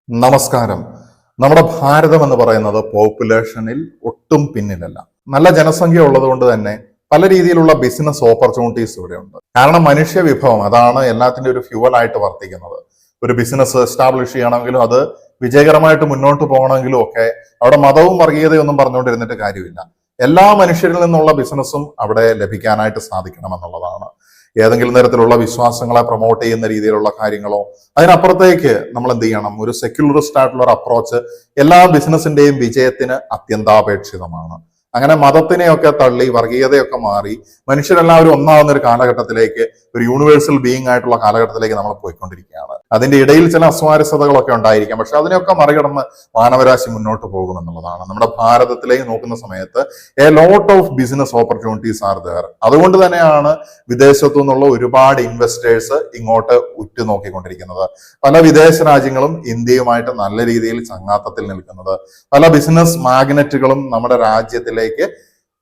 നമസ്കാരം. നമ്മുടെ ഭാരതം എന്ന് പറയുന്നത് പോപ്പുലേഷനിൽ ഒട്ടും പിന്നിലല്ല. നല്ല ജനസംഖ്യ ഉള്ളത് കൊണ്ട് തന്നെ പല രീതിയിലുള്ള ബിസിനസ് ഓപ്പർച്യൂണിറ്റീസ് ഇവിടെ ഉണ്ട്. കാരണം മനുഷ്യ വിഭവം അതാണ് എല്ലാത്തിൻ്റെ ഒരു ഫ്യൂവലായിട്ട് വർത്തിക്കുന്നത്. ഒരു ബിസിനസ് എസ്റ്റാബ്ലിഷ് ചെയ്യണമെങ്കിലും അത് വിജയകരമായിട്ട് മുന്നോട്ട് പോകണമെങ്കിലും ഒക്കെ അവിടെ മതവും വർഗീയതയൊന്നും പറഞ്ഞുകൊണ്ടിരുന്നിട്ട് കാര്യമില്ല. എല്ലാ മനുഷ്യരിൽ നിന്നുള്ള ബിസിനസ്സും അവിടെ ലഭിക്കാനായിട്ട് സാധിക്കണമെന്നുള്ളതാണ്. ഏതെങ്കിലും തരത്തിലുള്ള വിശ്വാസങ്ങളെ പ്രൊമോട്ട് ചെയ്യുന്ന രീതിയിലുള്ള കാര്യങ്ങളോ അതിനപ്പുറത്തേക്ക് നമ്മൾ എന്ത് ചെയ്യണം? ഒരു സെക്യുലറിസ്റ്റ് ആയിട്ടുള്ള ഒരു അപ്രോച്ച് എല്ലാ ബിസിനസിന്റെയും വിജയത്തിന് അത്യന്താപേക്ഷിതമാണ്. അങ്ങനെ മതത്തിനെയൊക്കെ തള്ളി വർഗീയതയൊക്കെ മാറി മനുഷ്യരെല്ലാവരും ഒന്നാവുന്ന ഒരു കാലഘട്ടത്തിലേക്ക്, ഒരു യൂണിവേഴ്സൽ ബീയിങ് ആയിട്ടുള്ള കാലഘട്ടത്തിലേക്ക് നമ്മൾ പോയിക്കൊണ്ടിരിക്കുകയാണ്. അതിന്റെ ഇടയിൽ ചില അസ്വാരസ്യതകളൊക്കെ ഉണ്ടായിരിക്കാം, പക്ഷെ അതിനെയൊക്കെ മറികടന്ന് മാനവരാശി മുന്നോട്ട് പോകുമെന്നുള്ളതാണ്. നമ്മുടെ ഭാരതത്തിലേക്ക് നോക്കുന്ന സമയത്ത് a lot of business opportunities are there. അതുകൊണ്ട് തന്നെയാണ് വിദേശത്തു നിന്നുള്ള ഒരുപാട് ഇൻവെസ്റ്റേഴ്സ് ഇങ്ങോട്ട് ഉറ്റുനോക്കിക്കൊണ്ടിരിക്കുന്നത്. പല വിദേശ രാജ്യങ്ങളും ഇന്ത്യയുമായിട്ട് നല്ല രീതിയിൽ ചങ്ങാത്തത്തിൽ നിൽക്കുന്നത്. പല ബിസിനസ് മാഗ്നറ്റുകളും നമ്മുടെ രാജ്യത്തിലേക്ക്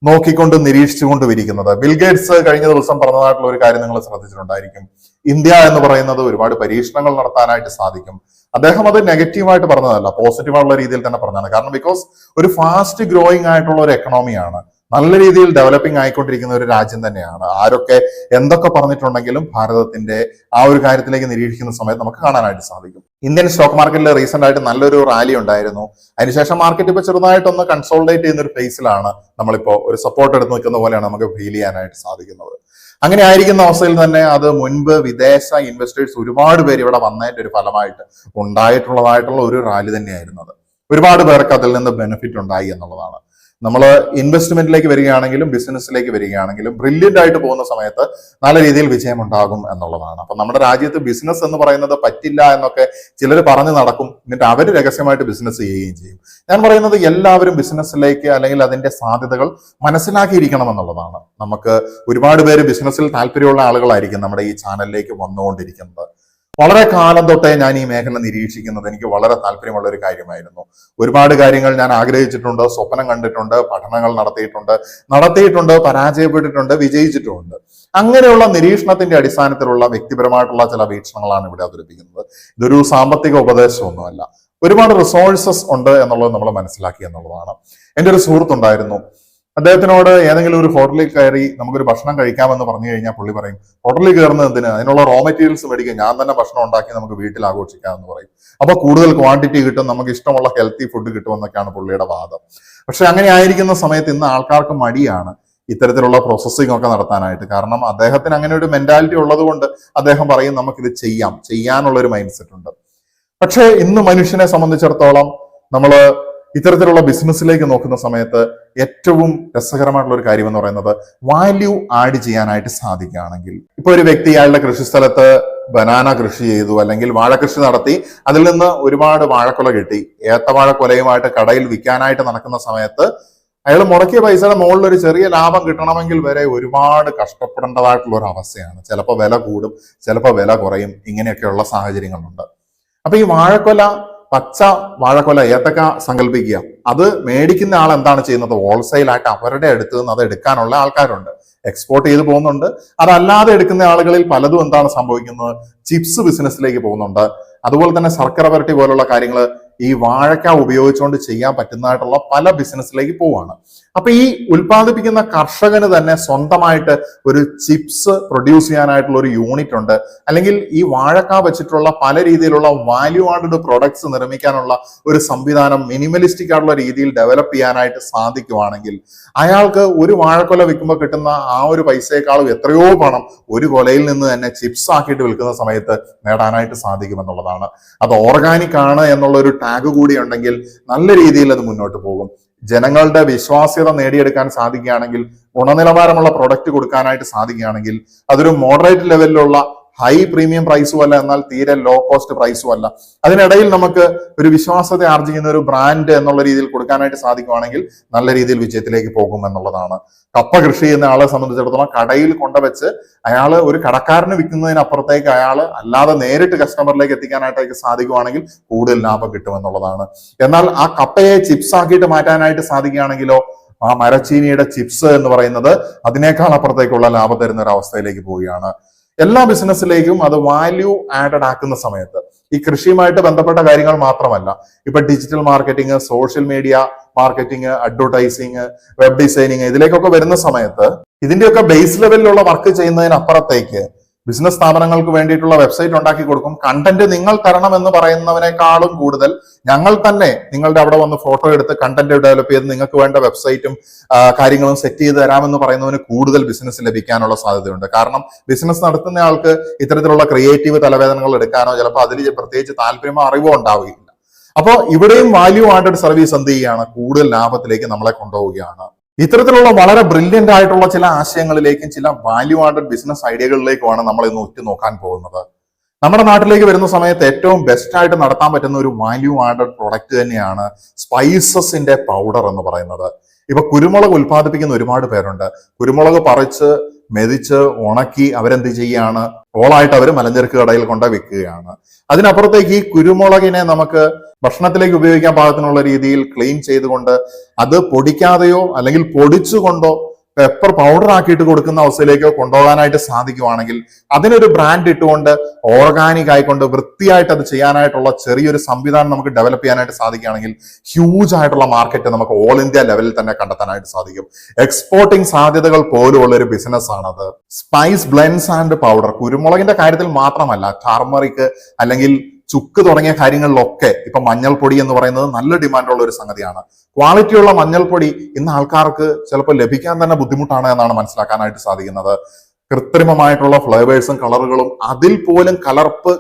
നോക്കിക്കൊണ്ട് നിരീക്ഷിച്ചുകൊണ്ട് ഇരിക്കുന്നത്. ബിൽഗേറ്റ്സ് കഴിഞ്ഞ ദിവസം പറഞ്ഞതായിട്ടുള്ള ഒരു കാര്യം നിങ്ങൾ ശ്രദ്ധിച്ചിട്ടുണ്ടായിരിക്കും. ഇന്ത്യ എന്ന് പറയുന്നത് ഒരുപാട് പരീക്ഷണങ്ങൾ നടത്താനായിട്ട് സാധിക്കും. അദ്ദേഹം അത് നെഗറ്റീവായിട്ട് പറഞ്ഞതല്ല, പോസിറ്റീവായിട്ടുള്ള രീതിയിൽ തന്നെ പറഞ്ഞതാണ്. കാരണം ബിക്കോസ് ഒരു ഫാസ്റ്റ് ഗ്രോയിങ് ആയിട്ടുള്ള ഒരു എക്കണോമിയാണ്, നല്ല രീതിയിൽ ഡെവലപ്പിംഗ് ആയിക്കൊണ്ടിരിക്കുന്ന ഒരു രാജ്യം തന്നെയാണ്. ആരൊക്കെ എന്തൊക്കെ പറഞ്ഞിട്ടുണ്ടെങ്കിലും ഭാരതത്തിന്റെ ആ ഒരു കാര്യത്തിലേക്ക് നിരീക്ഷിക്കുന്ന സമയത്ത് നമുക്ക് കാണാനായിട്ട് സാധിക്കും. ഇന്ത്യൻ സ്റ്റോക്ക് മാർക്കറ്റിൽ റീസെന്റ് ആയിട്ട് നല്ലൊരു റാലി ഉണ്ടായിരുന്നു. അതിനുശേഷം മാർക്കറ്റ് ഇപ്പൊ ചെറുതായിട്ടൊന്ന് കൺസോൾഡേറ്റ് ചെയ്യുന്ന ഒരു ഫേസിലാണ്. നമ്മളിപ്പോ ഒരു സപ്പോർട്ട് എടുത്ത് നിൽക്കുന്ന പോലെയാണ് നമുക്ക് ഫീൽ ചെയ്യാനായിട്ട് സാധിക്കുന്നത്. അങ്ങനെ ആയിരിക്കുന്ന അവസ്ഥയിൽ തന്നെ അത് മുൻപ് വിദേശ ഇൻവെസ്റ്റേഴ്സ് ഒരുപാട് പേര് ഇവിടെ വന്നതിന്റെ ഒരു ഫലമായിട്ട് ഉണ്ടായിട്ടുള്ളതായിട്ടുള്ള ഒരു റാലി തന്നെയായിരുന്നു അത്. ഒരുപാട് പേർക്ക് അതിൽ നിന്ന് ബെനിഫിറ്റ് ഉണ്ടായി എന്നുള്ളതാണ്. നമ്മൾ ഇൻവെസ്റ്റ്മെന്റിലേക്ക് വരികയാണെങ്കിലും ബിസിനസ്സിലേക്ക് വരികയാണെങ്കിലും ബ്രില്യൻ്റ് ആയിട്ട് പോകുന്ന സമയത്ത് നല്ല രീതിയിൽ വിജയം ഉണ്ടാകും എന്നുള്ളതാണ്. അപ്പൊ നമ്മുടെ രാജ്യത്ത് ബിസിനസ് എന്ന് പറയുന്നത് പറ്റില്ല എന്നൊക്കെ ചിലർ പറഞ്ഞു നടക്കും, എന്നിട്ട് അവർ രഹസ്യമായിട്ട് ബിസിനസ് ചെയ്യുകയും ചെയ്യും. ഞാൻ പറയുന്നത് എല്ലാവരും ബിസിനസ്സിലേക്ക് അല്ലെങ്കിൽ അതിന്റെ സാധ്യതകൾ മനസ്സിലാക്കിയിരിക്കണം എന്നുള്ളതാണ്. നമുക്ക് ഒരുപാട് പേര് ബിസിനസ്സിൽ താല്പര്യമുള്ള ആളുകളായിരിക്കും നമ്മുടെ ഈ ചാനലിലേക്ക് വന്നുകൊണ്ടിരിക്കുന്നത്. വളരെ കാലം തൊട്ടേ ഞാൻ ഈ മേഖല നിരീക്ഷിക്കുന്നത് എനിക്ക് വളരെ താല്പര്യമുള്ള ഒരു കാര്യമായിരുന്നു. ഒരുപാട് കാര്യങ്ങൾ ഞാൻ ആഗ്രഹിച്ചിട്ടുണ്ട്, സ്വപ്നം കണ്ടിട്ടുണ്ട്, പഠനങ്ങൾ നടത്തിയിട്ടുണ്ട്, പരാജയപ്പെട്ടിട്ടുണ്ട്, വിജയിച്ചിട്ടുമുണ്ട്. അങ്ങനെയുള്ള നിരീക്ഷണത്തിന്റെ അടിസ്ഥാനത്തിലുള്ള വ്യക്തിപരമായിട്ടുള്ള ചില വീക്ഷണങ്ങളാണ് ഇവിടെ അവതരിപ്പിക്കുന്നത്. ഇതൊരു സാമ്പത്തിക ഉപദേശമൊന്നുമല്ല. ഒരുപാട് റിസോഴ്സസ് ഉണ്ട് എന്നുള്ളത് നമ്മൾ മനസ്സിലാക്കി എന്നുള്ളതാണ്. എൻ്റെ ഒരു സുഹൃത്തുണ്ടായിരുന്നു. അദ്ദേഹത്തിനോട് ഏതെങ്കിലും ഒരു ഹോട്ടലിൽ കയറി നമുക്കൊരു ഭക്ഷണം കഴിക്കാമെന്ന് പറഞ്ഞു കഴിഞ്ഞാൽ പുള്ളി പറയും, ഹോട്ടലിൽ കയറുന്നത് എന്തിന്? അതിനുള്ള റോ മെറ്റീരിയൽസ് മേടിക്കും, ഞാൻ തന്നെ ഭക്ഷണം ഉണ്ടാക്കി നമുക്ക് വീട്ടിൽ ആഘോഷിക്കാമെന്ന് പറയും. അപ്പൊ കൂടുതൽ ക്വാണ്ടിറ്റി കിട്ടും, നമുക്ക് ഇഷ്ടമുള്ള ഹെൽത്തി ഫുഡ് കിട്ടുമെന്നൊക്കെയാണ് പുള്ളിയുടെ വാദം. പക്ഷെ അങ്ങനെ ആയിരിക്കുന്ന സമയത്ത് ഇന്ന് ആൾക്കാർക്ക് മടിയാണ് ഇത്തരത്തിലുള്ള പ്രോസസ്സിംഗ് ഒക്കെ നടത്താനായിട്ട്. കാരണം അദ്ദേഹത്തിന് അങ്ങനെ ഒരു മെന്റാലിറ്റി ഉള്ളത് കൊണ്ട് അദ്ദേഹം പറയും നമുക്കിത് ചെയ്യാനുള്ള ഒരു മൈൻഡ് സെറ്റ് ഉണ്ട്. പക്ഷെ ഇന്ന് മനുഷ്യനെ സംബന്ധിച്ചിടത്തോളം നമ്മൾ ഇത്തരത്തിലുള്ള ബിസിനസ്സിലേക്ക് നോക്കുന്ന സമയത്ത് ഏറ്റവും രസകരമായിട്ടുള്ള ഒരു കാര്യം എന്ന് പറയുന്നത് വാല്യൂ ആഡ് ചെയ്യാനായിട്ട് സാധിക്കുകയാണെങ്കിൽ, ഇപ്പൊ ഒരു വ്യക്തി അയാളുടെ കൃഷിസ്ഥലത്ത് ബനാന കൃഷി ചെയ്തു അല്ലെങ്കിൽ വാഴകൃഷി നടത്തി, അതിൽ നിന്ന് ഒരുപാട് വാഴക്കൊല കിട്ടി. ഏത്തവാഴക്കൊലയുമായിട്ട് കടയിൽ വിൽക്കാനായിട്ട് നടക്കുന്ന സമയത്ത് അയാൾ മുടക്കിയ പൈസയുടെ മുകളിൽ ഒരു ചെറിയ ലാഭം കിട്ടണമെങ്കിൽ വരെ ഒരുപാട് കഷ്ടപ്പെടേണ്ടതായിട്ടുള്ള ഒരു അവസ്ഥയാണ്. ചിലപ്പോൾ വില കൂടും, ചിലപ്പോൾ വില കുറയും, ഇങ്ങനെയൊക്കെയുള്ള സാഹചര്യങ്ങളുണ്ട്. അപ്പൊ ഈ വാഴക്കൊല, പച്ച വാഴക്കൊല, ഏത്തക്ക സങ്കല്പിക്കുക. അത് മേടിക്കുന്ന ആൾ എന്താണ് ചെയ്യുന്നത്? ഹോൾസെയിലായിട്ട് അവരുടെ അടുത്ത് നിന്ന് അത് എടുക്കാനുള്ള ആൾക്കാരുണ്ട്, എക്സ്പോർട്ട് ചെയ്ത് പോകുന്നുണ്ട്. അതല്ലാതെ എടുക്കുന്ന ആളുകളിൽ പലതും എന്താണ് സംഭവിക്കുന്നത്? ചിപ്സ് ബിസിനസ്സിലേക്ക് പോകുന്നുണ്ട്. അതുപോലെ തന്നെ ശർക്കര വരട്ടി പോലുള്ള കാര്യങ്ങൾ ഈ വാഴക്ക ഉപയോഗിച്ചുകൊണ്ട് ചെയ്യാൻ പറ്റുന്നതായിട്ടുള്ള പല ബിസിനസ്സിലേക്ക് പോവാണ്. അപ്പൊ ഈ ഉൽപ്പാദിപ്പിക്കുന്ന കർഷകന് തന്നെ സ്വന്തമായിട്ട് ഒരു ചിപ്സ് പ്രൊഡ്യൂസ് ചെയ്യാനായിട്ടുള്ള ഒരു യൂണിറ്റ് ഉണ്ട്, അല്ലെങ്കിൽ ഈ വാഴക്ക വെച്ചിട്ടുള്ള പല രീതിയിലുള്ള വാല്യൂ ആഡഡ് പ്രൊഡക്ട്സ് നിർമ്മിക്കാനുള്ള ഒരു സംവിധാനം മിനിമലിസ്റ്റിക് ആയിട്ടുള്ള രീതിയിൽ ഡെവലപ്പ് ചെയ്യാനായിട്ട് സാധിക്കുവാണെങ്കിൽ അയാൾക്ക് ഒരു വാഴക്കൊല വിൽക്കുമ്പോൾ കിട്ടുന്ന ആ ഒരു പൈസയെക്കാളും എത്രയോ പണം ഒരു കൊലയിൽ നിന്ന് തന്നെ ചിപ്സ് ആക്കിയിട്ട് വിൽക്കുന്ന സമയത്ത് നേടാനായിട്ട് സാധിക്കുമെന്നുള്ളതാണ്. അത് ഓർഗാനിക് ആണ് എന്നുള്ള ഒരു ടാഗ് കൂടി ഉണ്ടെങ്കിൽ നല്ല രീതിയിൽ അത് മുന്നോട്ട് പോകും. ജനങ്ങളുടെ വിശ്വാസ്യത നേടിയെടുക്കാൻ സാധിക്കുകയാണെങ്കിൽ, ഗുണനിലവാരമുള്ള പ്രൊഡക്റ്റ് കൊടുക്കാനായിട്ട് സാധിക്കുകയാണെങ്കിൽ, അതൊരു മോഡറേറ്റ് ലെവലിലുള്ള ഹൈ പ്രീമിയം പ്രൈസും അല്ല, എന്നാൽ തീരെ ലോ കോസ്റ്റ് പ്രൈസും അല്ല, അതിനിടയിൽ നമുക്ക് ഒരു വിശ്വാസത ആർജിക്കുന്ന ഒരു ബ്രാൻഡ് എന്നുള്ള രീതിയിൽ കൊടുക്കാനായിട്ട് സാധിക്കുകയാണെങ്കിൽ നല്ല രീതിയിൽ വിജയത്തിലേക്ക് പോകും എന്നുള്ളതാണ്. കപ്പ കൃഷി ചെയ്യുന്ന ആളെ സംബന്ധിച്ചിടത്തോളം കടയിൽ കൊണ്ടുവച്ച് അയാൾ ഒരു കടക്കാരന് വിൽക്കുന്നതിനപ്പുറത്തേക്ക് അയാൾ അല്ലാതെ നേരിട്ട് കസ്റ്റമറിലേക്ക് എത്തിക്കാനായിട്ടൊക്കെ സാധിക്കുകയാണെങ്കിൽ കൂടുതൽ ലാഭം കിട്ടുമെന്നുള്ളതാണ്. എന്നാൽ ആ കപ്പയെ ചിപ്സ് ആക്കിയിട്ട് മാറ്റാനായിട്ട് സാധിക്കുകയാണെങ്കിലോ ആ മരച്ചീനിയുടെ ചിപ്സ് എന്ന് പറയുന്നത് അതിനേക്കാൾ അപ്പുറത്തേക്കുള്ള ലാഭം തരുന്ന ഒരു അവസ്ഥയിലേക്ക് പോവുകയാണ്. എല്ലാ ബിസിനസ്സിലേക്കും അത് വാല്യൂ ആഡഡ് ആക്കുന്ന സമയത്ത് ഈ കൃഷിയുമായിട്ട് ബന്ധപ്പെട്ട കാര്യങ്ങൾ മാത്രമല്ല, ഇപ്പൊ digital marketing, social media marketing, advertising, web designing, ഇതിലേക്കൊക്കെ വരുന്ന സമയത്ത് ഇതിന്റെയൊക്കെ ബേസ് ലെവലിലുള്ള വർക്ക് ചെയ്യുന്നതിനപ്പുറത്തേക്ക് ബിസിനസ് സ്ഥാപനങ്ങൾക്ക് വേണ്ടിയിട്ടുള്ള വെബ്സൈറ്റ് ഉണ്ടാക്കി കൊടുക്കും. കണ്ടന്റ് നിങ്ങൾ തരണം എന്ന് പറയുന്നതിനേക്കാളും കൂടുതൽ ഞങ്ങൾ തന്നെ നിങ്ങളുടെ അവിടെ വന്ന് ഫോട്ടോ എടുത്ത് കണ്ടന്റ് ഡെവലപ്പ് ചെയ്ത് നിങ്ങൾക്ക് വേണ്ട വെബ്സൈറ്റും കാര്യങ്ങളും സെറ്റ് ചെയ്ത് തരാമെന്ന് പറയുന്നതിന് കൂടുതൽ ബിസിനസ് ലഭിക്കാനുള്ള സാധ്യതയുണ്ട്. കാരണം ബിസിനസ് നടത്തുന്ന ആൾക്ക് ഇത്തരത്തിലുള്ള ക്രിയേറ്റീവ് തലവേദനകൾ എടുക്കാനോ ചിലപ്പോൾ അതിൽ പ്രത്യേകിച്ച് താല്പര്യമോ അറിവോ ഉണ്ടാവുകയില്ല. അപ്പോൾ ഇവിടെയും വാല്യൂ ആഡഡ് സർവീസ് എന്ത് ചെയ്യുകയാണ്, കൂടുതൽ ലാഭത്തിലേക്ക് നമ്മളെ കൊണ്ടുപോവുകയാണ്. ഇത്തരത്തിലുള്ള വളരെ ബ്രില്യന്റ് ആയിട്ടുള്ള ചില ആശയങ്ങളിലേക്കും ചില വാല്യൂ ആഡഡ് ബിസിനസ് ഐഡിയകളിലേക്കുമാണ് നമ്മൾ ഇന്ന് ഉറ്റുനോക്കാൻ പോകുന്നത്. നമ്മുടെ നാട്ടിലേക്ക് വരുന്ന സമയത്ത് ഏറ്റവും ബെസ്റ്റ് ആയിട്ട് നടത്താൻ പറ്റുന്ന ഒരു വാല്യൂ ആഡഡ് പ്രൊഡക്റ്റ് തന്നെയാണ് സ്പൈസസിന്റെ പൗഡർ എന്ന് പറയുന്നത്. ഇപ്പൊ കുരുമുളക് ഉൽപ്പാദിപ്പിക്കുന്ന ഒരുപാട് പേരുണ്ട്. കുരുമുളക് പറിച്ച് മെതിച്ച് ഉണക്കി അവരെന്ത് ചെയ്യുകയാണ്, റോളായിട്ട് അവർ മലഞ്ചരക്ക് കടയിൽ കൊണ്ട് വിൽക്കുകയാണ്. അതിനപ്പുറത്തേക്ക് ഈ കുരുമുളകിനെ നമുക്ക് ഭക്ഷണത്തിലേക്ക് ഉപയോഗിക്കാൻ പാകത്തിനുള്ള രീതിയിൽ ക്ലീൻ ചെയ്തുകൊണ്ട് അത് പൊടിക്കാതെയോ അല്ലെങ്കിൽ പൊടിച്ചുകൊണ്ടോ പെപ്പർ പൗഡർ ആക്കിയിട്ട് കൊടുക്കുന്ന അവസ്ഥയിലേക്കോ കൊണ്ടുപോകാനായിട്ട് സാധിക്കുവാണെങ്കിൽ, അതിനൊരു ബ്രാൻഡ് ഇട്ടുകൊണ്ട് ഓർഗാനിക് ആയിക്കൊണ്ട് വൃത്തിയായിട്ട് അത് ചെയ്യാനായിട്ടുള്ള ചെറിയൊരു സംവിധാനം നമുക്ക് ഡെവലപ്പ് ചെയ്യാനായിട്ട് സാധിക്കുകയാണെങ്കിൽ ഹ്യൂജ് ആയിട്ടുള്ള മാർക്കറ്റ് നമുക്ക് ഓൾ ഇന്ത്യ ലെവലിൽ തന്നെ കണ്ടെത്താനായിട്ട് സാധിക്കും. എക്സ്പോർട്ടിംഗ് സാധ്യതകൾ പോലുള്ള ഒരു ബിസിനസ് ആണത്. സ്പൈസ് ബ്ലെൻഡ്സ് ആൻഡ് പൗഡർ, കുരുമുളകിന്റെ കാര്യത്തിൽ മാത്രമല്ല, ടർമറിക് അല്ലെങ്കിൽ ചുക്ക് തുടങ്ങിയ കാര്യങ്ങളിലൊക്കെ ഇപ്പൊ മഞ്ഞൾപ്പൊടി എന്ന് പറയുന്നത് നല്ല ഡിമാൻഡുള്ള ഒരു സംഗതിയാണ്. ക്വാളിറ്റിയുള്ള മഞ്ഞൾപ്പൊടി ഇന്ന് ആൾക്കാർക്ക് ചിലപ്പോൾ ലഭിക്കാൻ തന്നെ ബുദ്ധിമുട്ടാണ് എന്നാണ് മനസ്സിലാക്കാനായിട്ട് സാധിക്കുന്നത്. കൃത്രിമമായിട്ടുള്ള ഫ്ലേവേഴ്സും കളറുകളും അതിൽ പോലും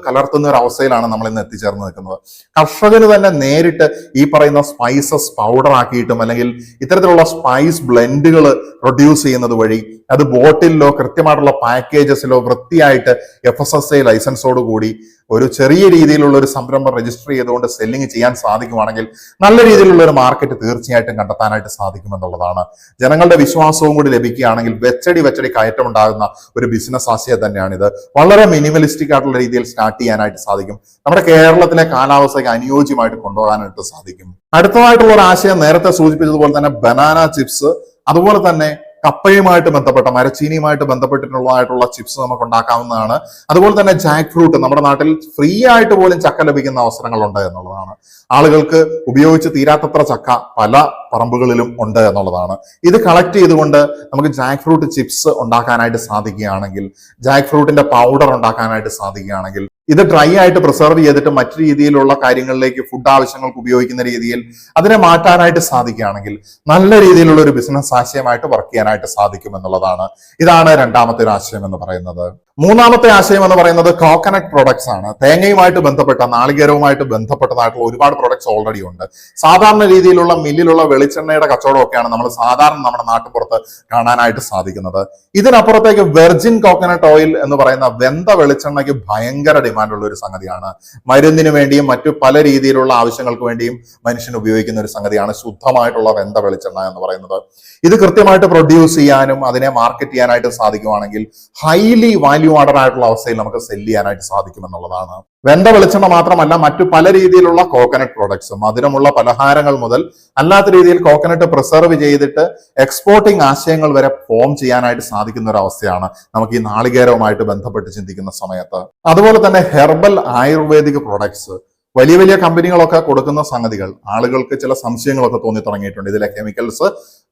കലർത്തുന്ന ഒരു അവസ്ഥയിലാണ് നമ്മൾ ഇന്ന് എത്തിച്ചേർന്ന് നിൽക്കുന്നത്. കർഷകന് തന്നെ നേരിട്ട് ഈ പറയുന്ന സ്പൈസസ് പൗഡർ ആക്കിയിട്ടും അല്ലെങ്കിൽ ഇത്തരത്തിലുള്ള സ്പൈസ് ബ്ലെൻഡുകൾ പ്രൊഡ്യൂസ് ചെയ്യുന്നത് വഴി അത് ബോട്ടിലോ കൃത്യമായിട്ടുള്ള പാക്കേജസിലോ വൃത്തിയായിട്ട് FSSAI ലൈസൻസോട് കൂടി ഒരു ചെറിയ രീതിയിലുള്ള ഒരു സംരംഭം രജിസ്റ്റർ ചെയ്തുകൊണ്ട് സെല്ലിംഗ് ചെയ്യാൻ സാധിക്കുവാണെങ്കിൽ നല്ല രീതിയിലുള്ള ഒരു മാർക്കറ്റ് തീർച്ചയായിട്ടും കണ്ടെത്താനായിട്ട് സാധിക്കുമെന്നുള്ളതാണ്. ജനങ്ങളുടെ വിശ്വാസവും കൂടി ലഭിക്കുകയാണെങ്കിൽ വെച്ചടി കയറ്റം ഉണ്ടാകുന്ന ഒരു ബിസിനസ് ആശയം തന്നെയാണിത്. വളരെ മിനിമലിസ്റ്റിക് ആയിട്ടുള്ള രീതിയിൽ സ്റ്റാർട്ട് ചെയ്യാനായിട്ട് സാധിക്കും. നമ്മുടെ കേരളത്തിലെ കാലാവസ്ഥയ്ക്ക് അനുയോജ്യമായിട്ട് കൊണ്ടുപോകാനായിട്ട് സാധിക്കും. അടുത്തതായിട്ടുള്ള ഒരു ആശയം നേരത്തെ സൂചിപ്പിച്ചതുപോലെ തന്നെ ബനാന ചിപ്സ്, അതുപോലെ തന്നെ കപ്പയുമായിട്ട് ബന്ധപ്പെട്ട മരച്ചീനിയുമായിട്ട് ബന്ധപ്പെട്ടിട്ടുള്ളതായിട്ടുള്ള ചിപ്സ് നമുക്ക് ഉണ്ടാക്കാവുന്നതാണ്. അതുപോലെ തന്നെ ജാക്ക് ഫ്രൂട്ട്, നമ്മുടെ നാട്ടിൽ ഫ്രീ ആയിട്ട് പോലും ചക്ക ലഭിക്കുന്ന അവസരങ്ങളുണ്ട് എന്നുള്ളതാണ്. ആളുകൾക്ക് ഉപയോഗിച്ച് തീരാത്തത്ര ചക്ക പല പറമ്പുകളിലും ഉണ്ട് എന്നുള്ളതാണ്. ഇത് കളക്ട് ചെയ്തുകൊണ്ട് നമുക്ക് ജാക്ക് ഫ്രൂട്ട് ചിപ്സ് ഉണ്ടാക്കാനായിട്ട് സാധിക്കുകയാണെങ്കിൽ, ജാക്ക് ഫ്രൂട്ടിന്റെ പൗഡർ ഉണ്ടാക്കാനായിട്ട് സാധിക്കുകയാണെങ്കിൽ, ഇത് ഡ്രൈ ആയിട്ട് പ്രിസർവ് ചെയ്തിട്ട് മറ്റു രീതിയിലുള്ള കാര്യങ്ങളിലേക്ക് ഫുഡ് ആവശ്യങ്ങൾക്ക് ഉപയോഗിക്കുന്ന രീതിയിൽ അതിനെ മാറ്റാനായിട്ട് സാധിക്കുകയാണെങ്കിൽ നല്ല രീതിയിലുള്ള ഒരു ബിസിനസ് ആശയമായിട്ട് വർക്ക് ചെയ്യാനായിട്ട് സാധിക്കും എന്നുള്ളതാണ്. ഇതാണ് രണ്ടാമത്തെ ഒരു ആശയം എന്ന് പറയുന്നത്. മൂന്നാമത്തെ ആശയം എന്ന് പറയുന്നത് കോക്കനട്ട് പ്രൊഡക്ട്സ് ആണ്. തേങ്ങയുമായിട്ട് ബന്ധപ്പെട്ട, നാളികേരവുമായിട്ട് ബന്ധപ്പെട്ടതായിട്ടുള്ള ഒരുപാട് പ്രൊഡക്ട്സ് ഓൾറെഡി ഉണ്ട്. സാധാരണ രീതിയിലുള്ള മില്ലിലുള്ള വെളിച്ചെണ്ണയുടെ കച്ചവടമൊക്കെയാണ് നമ്മൾ സാധാരണ നമ്മുടെ നാട്ടുപുറത്ത് കാണാനായിട്ട് സാധിക്കുന്നത്. ഇതിനപ്പുറത്തേക്ക് വെർജിൻ കോക്കനട്ട് ഓയിൽ എന്ന് പറയുന്ന വെന്ത വെളിച്ചെണ്ണയ്ക്ക് ഭയങ്കര ഡിമാൻഡുള്ള ഒരു സംഗതിയാണ്. മരുന്നിന് വേണ്ടിയും മറ്റു പല രീതിയിലുള്ള ആവശ്യങ്ങൾക്ക് വേണ്ടിയും മനുഷ്യൻ ഉപയോഗിക്കുന്ന ഒരു സംഗതിയാണ് ശുദ്ധമായിട്ടുള്ള വെന്ത വെളിച്ചെണ്ണ എന്ന് പറയുന്നത്. ഇത് കൃത്യമായിട്ട് പ്രൊഡ്യൂസ് ചെയ്യാനും അതിനെ മാർക്കറ്റ് ചെയ്യാനായിട്ട് സാധിക്കുവാണെങ്കിൽ ഹൈലി വാല്യൂ ആഡഡ് ആയിട്ടുള്ള അവസ്ഥയിൽ നമുക്ക് സെല് ചെയ്യാനായിട്ട് സാധിക്കുമെന്നുള്ളതാണ്. വെന്ത വെളിച്ചെണ്ണ മാത്രമല്ല, മറ്റു പല രീതിയിലുള്ള കോക്കനട്ട് പ്രോഡക്ട്സ്, മധുരമുള്ള പലഹാരങ്ങൾ മുതൽ അല്ലാത്ത രീതിയിൽ കോക്കനട്ട് പ്രിസർവ് ചെയ്തിട്ട് എക്സ്പോർട്ടിംഗ് ആശയങ്ങൾ വരെ ഫോം ചെയ്യാനായിട്ട് സാധിക്കുന്ന ഒരു അവസ്ഥയാണ് നമുക്ക് ഈ നാളികേരവുമായിട്ട് ബന്ധപ്പെട്ട് ചിന്തിക്കുന്ന സമയത്ത്. അതുപോലെ തന്നെ ഹെർബൽ ആയുർവേദിക് പ്രോഡക്ട്സ്, വലിയ വലിയ കമ്പനികളൊക്കെ കൊടുക്കുന്ന സംഗതികൾ ആളുകൾക്ക് ചില സംശയങ്ങളൊക്കെ തോന്നി തുടങ്ങിയിട്ടുണ്ട്. ഇതിലെ കെമിക്കൽസ്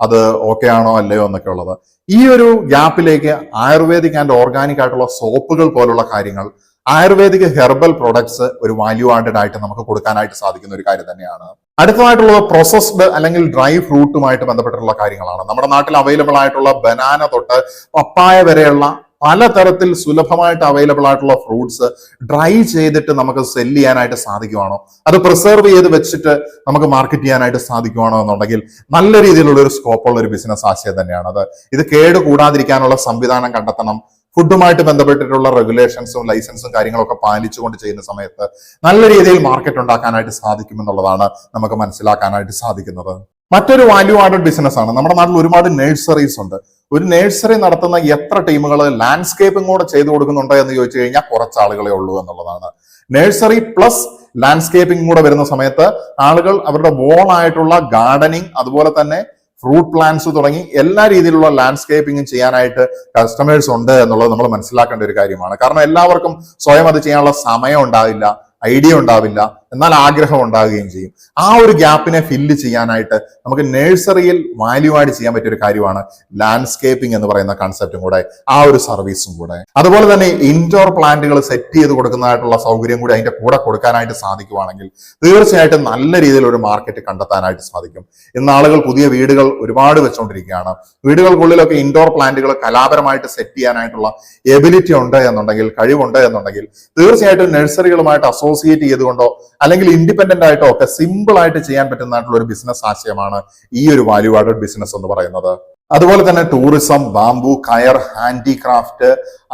അത് ഓക്കെ ആണോ അല്ലയോ എന്നൊക്കെ ഉള്ളത്. ഈ ഒരു ഗ്യാപ്പിലേക്ക് ആയുർവേദിക് ആൻഡ് ഓർഗാനിക് ആയിട്ടുള്ള സോപ്പുകൾ പോലുള്ള കാര്യങ്ങൾ, ആയുർവേദിക് ഹെർബൽ പ്രോഡക്ട്സ് ഒരു വാല്യൂ ആഡഡ് ആയിട്ട് നമുക്ക് കൊടുക്കാനായിട്ട് സാധിക്കുന്ന ഒരു കാര്യം തന്നെയാണ്. അടുത്തതായിട്ടുള്ളത് പ്രോസസ്ഡ് അല്ലെങ്കിൽ ഡ്രൈ ഫ്രൂട്ടുമായിട്ട് ബന്ധപ്പെട്ടിട്ടുള്ള കാര്യങ്ങളാണ്. നമ്മുടെ നാട്ടിൽ അവൈലബിൾ ആയിട്ടുള്ള ബനാന തൊട്ട് പപ്പായ വരെയുള്ള പലതരത്തിൽ സുലഭമായിട്ട് അവൈലബിൾ ആയിട്ടുള്ള ഫ്രൂട്ട്സ് ഡ്രൈ ചെയ്തിട്ട് നമുക്ക് സെല് ചെയ്യാനായിട്ട് സാധിക്കുവാണോ, അത് പ്രിസർവ് ചെയ്ത് വെച്ചിട്ട് നമുക്ക് മാർക്കറ്റ് ചെയ്യാനായിട്ട് സാധിക്കുവാണോ എന്നുണ്ടെങ്കിൽ നല്ല രീതിയിലുള്ള ഒരു സ്കോപ്പുള്ള ഒരു ബിസിനസ് ആശയം തന്നെയാണ് അത്. ഇത് കേട് കൂടാതിരിക്കാനുള്ള സംവിധാനം കണ്ടെത്തണം. ഫുഡുമായിട്ട് ബന്ധപ്പെട്ടിട്ടുള്ള റെഗുലേഷൻസും ലൈസൻസും കാര്യങ്ങളൊക്കെ പാലിച്ചുകൊണ്ട് ചെയ്യുന്ന സമയത്ത് നല്ല രീതിയിൽ മാർക്കറ്റ് ഉണ്ടാക്കാനായിട്ട് സാധിക്കുമെന്നുള്ളതാണ് നമുക്ക് മനസ്സിലാക്കാനായിട്ട് സാധിക്കുന്നത്. മറ്റൊരു വാല്യൂ ആഡഡ് ബിസിനസ് ആണ്. നമ്മുടെ നാട്ടിൽ ഒരുപാട് നഴ്സറീസ് ഉണ്ട്. ഒരു നഴ്സറി നടത്തുന്ന എത്ര ടീമുകൾ ലാൻഡ്സ്കേപ്പിംഗ് കൂടെ ചെയ്തു കൊടുക്കുന്നുണ്ട് എന്ന് ചോദിച്ചു കഴിഞ്ഞാൽ കുറച്ച് ആളുകളെ ഉള്ളൂ എന്നുള്ളതാണ്. നഴ്സറി പ്ലസ് ലാൻഡ്സ്കേപ്പിംഗ് കൂടെ വരുന്ന സമയത്ത് ആളുകൾ അവരുടെ വോൾ ആയിട്ടുള്ള ഗാർഡനിങ്, അതുപോലെ തന്നെ ഫ്രൂട്ട് പ്ലാന്റ്സ് തുടങ്ങി എല്ലാ രീതിയിലുള്ള ലാൻഡ്സ്കേപ്പിംഗും ചെയ്യാനായിട്ട് കസ്റ്റമേഴ്സ് ഉണ്ട് എന്നുള്ളത് നമ്മൾ മനസ്സിലാക്കേണ്ട ഒരു കാര്യമാണ്. കാരണം എല്ലാവർക്കും സ്വയം അത് ചെയ്യാനുള്ള സമയം ഉണ്ടാവില്ല, ഐഡിയ ഉണ്ടാവില്ല, എന്നാൽ ആഗ്രഹം ഉണ്ടാവുകയും ചെയ്യും. ആ ഒരു ഗ്യാപ്പിനെ ഫില്ല് ചെയ്യാനായിട്ട് നമുക്ക് നഴ്സറിയിൽ വാല്യൂ ആഡ് ചെയ്യാൻ പറ്റിയ ഒരു കാര്യമാണ് ലാൻഡ്സ്കേപ്പിംഗ് എന്ന് പറയുന്ന കൺസെപ്റ്റും കൂടെ, ആ ഒരു സർവീസും കൂടെ. അതുപോലെ തന്നെ ഇൻഡോർ പ്ലാന്റുകൾ സെറ്റ് ചെയ്ത് കൊടുക്കുന്നതായിട്ടുള്ള സൗകര്യം കൂടി അതിന്റെ കൂടെ കൊടുക്കാനായിട്ട് സാധിക്കുവാണെങ്കിൽ തീർച്ചയായിട്ടും നല്ല രീതിയിൽ ഒരു മാർക്കറ്റ് കണ്ടെത്താനായിട്ട് സാധിക്കും. ഇന്ന് ആളുകൾ പുതിയ വീടുകൾ ഒരുപാട് വെച്ചുകൊണ്ടിരിക്കുകയാണ്. വീടുകൾക്കുള്ളിലൊക്കെ ഇൻഡോർ പ്ലാന്റുകൾ കലാപരമായിട്ട് സെറ്റ് ചെയ്യാനായിട്ടുള്ള എബിലിറ്റി ഉണ്ട് എന്നുണ്ടെങ്കിൽ, കഴിവുണ്ട് എന്നുണ്ടെങ്കിൽ തീർച്ചയായിട്ടും നഴ്സറികളുമായിട്ട് അസോസിയേറ്റ് ചെയ്തുകൊണ്ടോ അല്ലെങ്കിൽ ഇൻഡിപെൻഡന്റ് ആയിട്ടോ ഒക്കെ സിമ്പിൾ ആയിട്ട് ചെയ്യാൻ പറ്റുന്നതായിട്ടുള്ള ഒരു ബിസിനസ് ആശയമാണ് ഈ ഒരു വാല്യൂ ആഡഡ് ബിസിനസ് എന്ന് പറയുന്നത്. അതുപോലെ തന്നെ ടൂറിസം, ബാംബു, കയർ, ഹാൻഡിക്രാഫ്റ്റ്,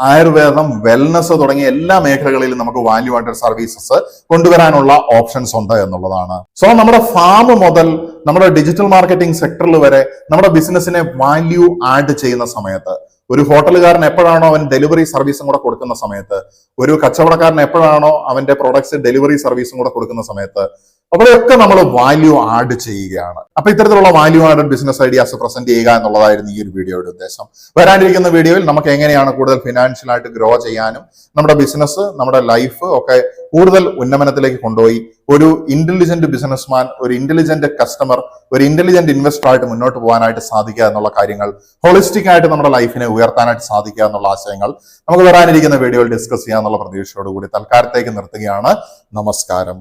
ആയുർവേദം, വെൽനസ് തുടങ്ങിയ എല്ലാ മേഖലകളിലും നമുക്ക് വാല്യൂ ആഡഡ് സർവീസസ് കൊണ്ടുവരാനുള്ള ഓപ്ഷൻസ് ഉണ്ട് എന്നുള്ളതാണ്. സോ നമ്മുടെ ഫാം മുതൽ നമ്മുടെ ഡിജിറ്റൽ മാർക്കറ്റിംഗ് സെക്ടറിൽ വരെ നമ്മുടെ ബിസിനസിനെ വാല്യൂ ആഡ് ചെയ്യുന്ന സമയത്ത്, ഒരു ഹോട്ടലുകാരൻ എപ്പോഴാണോ അവൻ ഡെലിവറി സർവീസും കൂടെ കൊടുക്കുന്ന സമയത്ത്, ഒരു കച്ചവടക്കാരൻ എപ്പോഴാണോ അവന്റെ പ്രൊഡക്ട്സ് ഡെലിവറി സർവീസും കൂടെ കൊടുക്കുന്ന സമയത്ത്, അവിടെയൊക്കെ നമ്മൾ വാല്യൂ ആഡ് ചെയ്യുകയാണ്. അപ്പൊ ഇത്തരത്തിലുള്ള value added business ideas present ചെയ്യുക എന്നുള്ളതായിരുന്നു ഈ ഒരു വീഡിയോയുടെ ഉദ്ദേശം. വരാനിരിക്കുന്ന വീഡിയോയിൽ നമുക്ക് എങ്ങനെയാണ് കൂടുതൽ ഫിനാൻഷ്യൽ ആയിട്ട് ഗ്രോ ചെയ്യാനും നമ്മുടെ ബിസിനസ്, നമ്മുടെ ലൈഫ് ഒക്കെ കൂടുതൽ ഉന്നമനത്തിലേക്ക് കൊണ്ടുപോയി ഒരു ഇന്റലിജന്റ് ബിസിനസ്മാൻ, ഒരു ഇന്റലിജന്റ് കസ്റ്റമർ, ഒരു ഇന്റലിജന്റ് ഇൻവെസ്റ്റർ ആയിട്ട് മുന്നോട്ട് പോകാനായിട്ട് സാധിക്കുക എന്നുള്ള കാര്യങ്ങൾ, ഹോളിസ്റ്റിക് ആയിട്ട് നമ്മുടെ ലൈഫിനെ ഉയർത്താനായിട്ട് സാധിക്കുക എന്നുള്ള ആശയങ്ങൾ നമുക്ക് വരാനിരിക്കുന്ന വീഡിയോയിൽ ഡിസ്കസ് ചെയ്യാന്നുള്ള പ്രതീക്ഷയോടുകൂടി തൽക്കാലത്തേക്ക് നിർത്തുകയാണ്. നമസ്കാരം.